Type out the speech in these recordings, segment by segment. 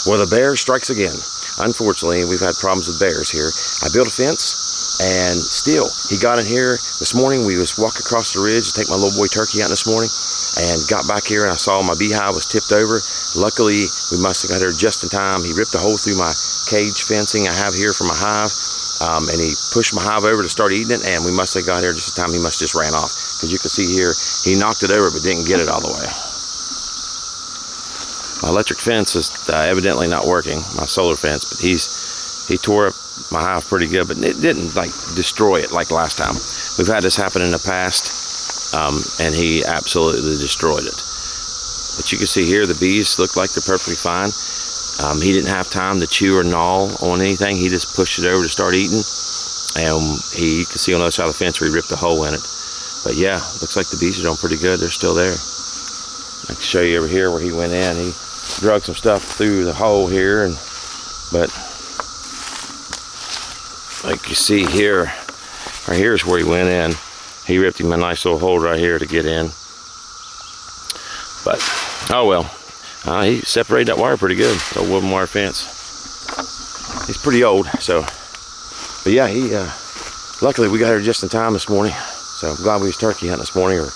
Well, the bear strikes again. Unfortunately, we've had problems with bears here. I built a fence, and still, he got in here this morning. We was walking across the ridge to take my little boy turkey out this morning, and got back here, and I saw my beehive was tipped over. Luckily, we must have got here just in time. He ripped a hole through my cage fencing I have here for my hive, and he pushed my hive over to start eating it, and we must have got here just in time. He must have just ran off, because you can see here, he knocked it over but didn't get it all the way. My electric fence is evidently not working, my solar fence, but he tore up my hive pretty good, but it didn't like destroy it like last time. We've had this happen in the past, and he absolutely destroyed it. But you can see here the bees look like they're perfectly fine. He didn't have time to chew or gnaw on anything. He just pushed it over to start eating, and you can see on the other side of the fence where he ripped a hole in it. But yeah, looks like the bees are doing pretty good. They're still there. I can show you over here where he went in. He drug some stuff through the hole here, but like you see here, right here is where he went in. He ripped him a nice little hole right here to get in. But oh well, he separated that wire pretty good. The wooden wire fence. He's pretty old, so. But yeah, luckily we got here just in time this morning. So I'm glad we was turkey hunting this morning, or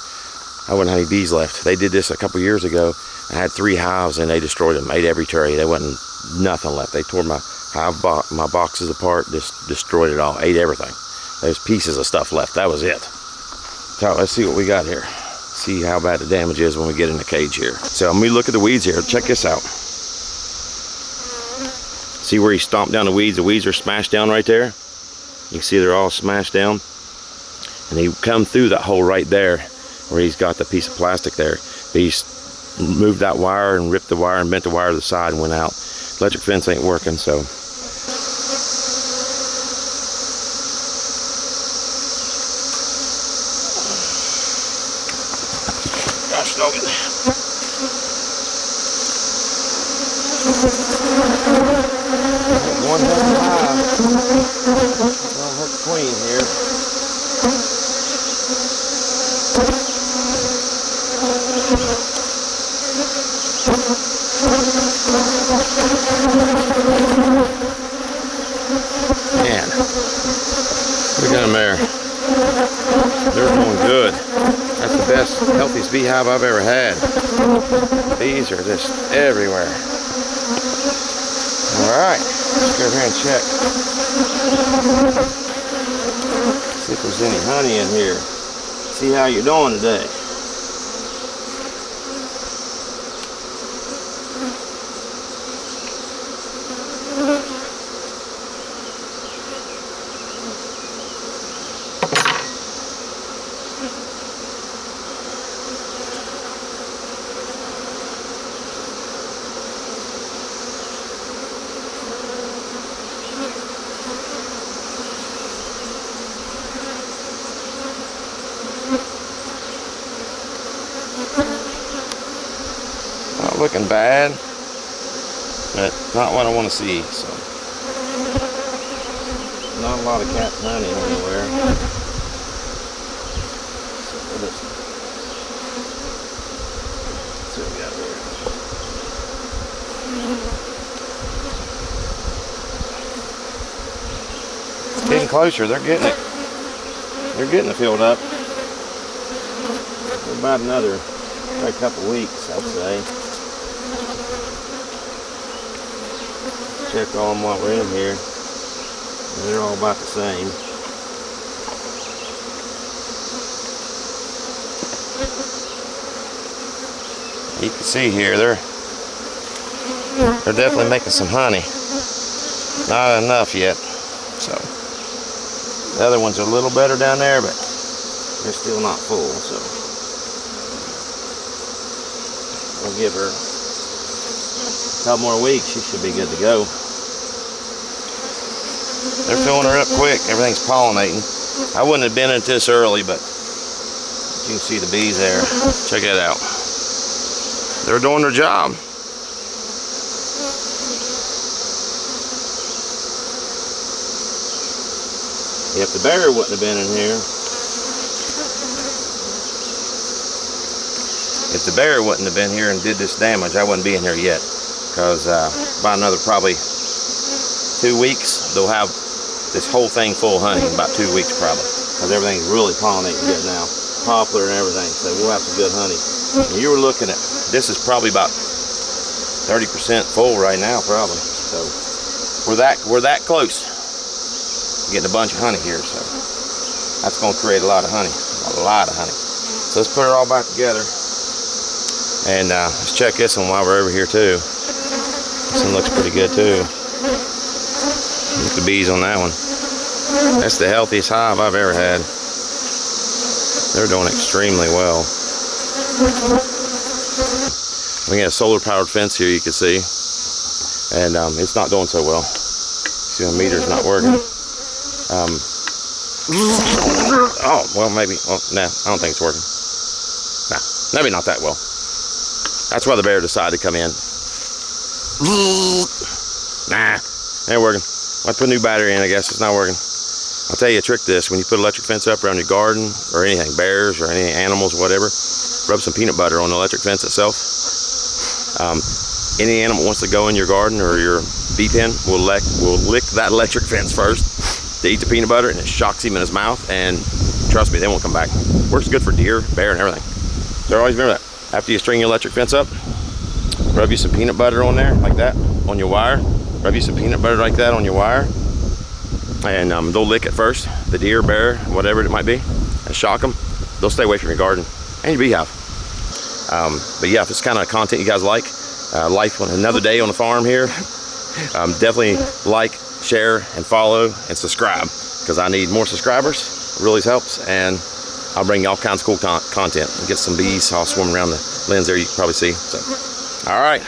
I wouldn't have any bees left. They did this a couple years ago. I had 3 hives and they destroyed them, ate every tray. There wasn't nothing left. They tore my my boxes apart, just destroyed it all, ate everything. There's pieces of stuff left. That was it. So let's see what we got here. See how bad the damage is when we get in the cage here. So let me look at the weeds here. Check this out. See where he stomped down the weeds? The weeds are smashed down right there. You can see they're all smashed down. And he come through that hole right there where he's got the piece of plastic there. But he's moved that wire and ripped the wire and bent the wire to the side and went out. Electric fence ain't working, so. Gosh dog it. One heck of a hive. Don't hurt the queen here. Man, look at them there. They're doing good. That's the best, healthiest beehive I've ever had. Bees are just everywhere. Alright, let's go over here and check. See if there's any honey in here. See how you're doing today. Not looking bad, but not what I want to see. So, not a lot of cat honey anywhere. Let's see what we got here. It's getting closer. They're getting it. They're getting it filled up. For about another a couple weeks, I'd say. Check on them while we're in here. They're all about the same. You can see here they're definitely making some honey. Not enough yet. So the other ones are a little better down there, but they're still not full. So we'll give her a couple more weeks. She should be good to go. They're filling her up quick. Everything's pollinating. I wouldn't have been at this early, but you can see the bees there. Check it out. They're doing their job. If the bear wouldn't have been in here, and did this damage, I wouldn't be in here yet. because by another probably 2 weeks, they'll have this whole thing full of honey in about 2 weeks probably, because everything's really pollinating good now, poplar and everything, so we'll have some good honey. And you were looking at, this is probably about 30% full right now probably, so we're that close to getting a bunch of honey here, so that's going to create a lot of honey, So let's put it all back together, and let's check this one while we're over here too. This one looks pretty good too. Look at the bees on that one. That's the healthiest hive I've ever had. They're doing extremely well. We got a solar powered fence here, you can see, and it's not doing so well. See, the meter's not working. Oh, well, maybe. Well, nah, I don't think it's working. Nah, maybe not that well. That's why the bear decided to come in. Nah, ain't working. I put a new battery in, I guess it's not working. I'll tell you a trick to this. When you put electric fence up around your garden, or anything, bears, or any animals, whatever, rub some peanut butter on the electric fence itself. Any animal wants to go in your garden or your bee pen will lick that electric fence first to eat the peanut butter, and it shocks him in his mouth, and trust me, they won't come back. Works good for deer, bear, and everything. So always remember that. After you string your electric fence up, rub you some peanut butter on there, like that, on your wire. Rub you some peanut butter like that on your wire, and they'll lick it first, the deer, bear, whatever it might be, and shock them. They'll stay away from your garden and your beehive. But yeah, if it's kind of content you guys like, life on another day on the farm here, definitely like, share, and follow, and subscribe, because I need more subscribers. It really helps, and I'll bring you all kinds of cool content. Get some bees all swarming around the lens there, you can probably see. So, all right.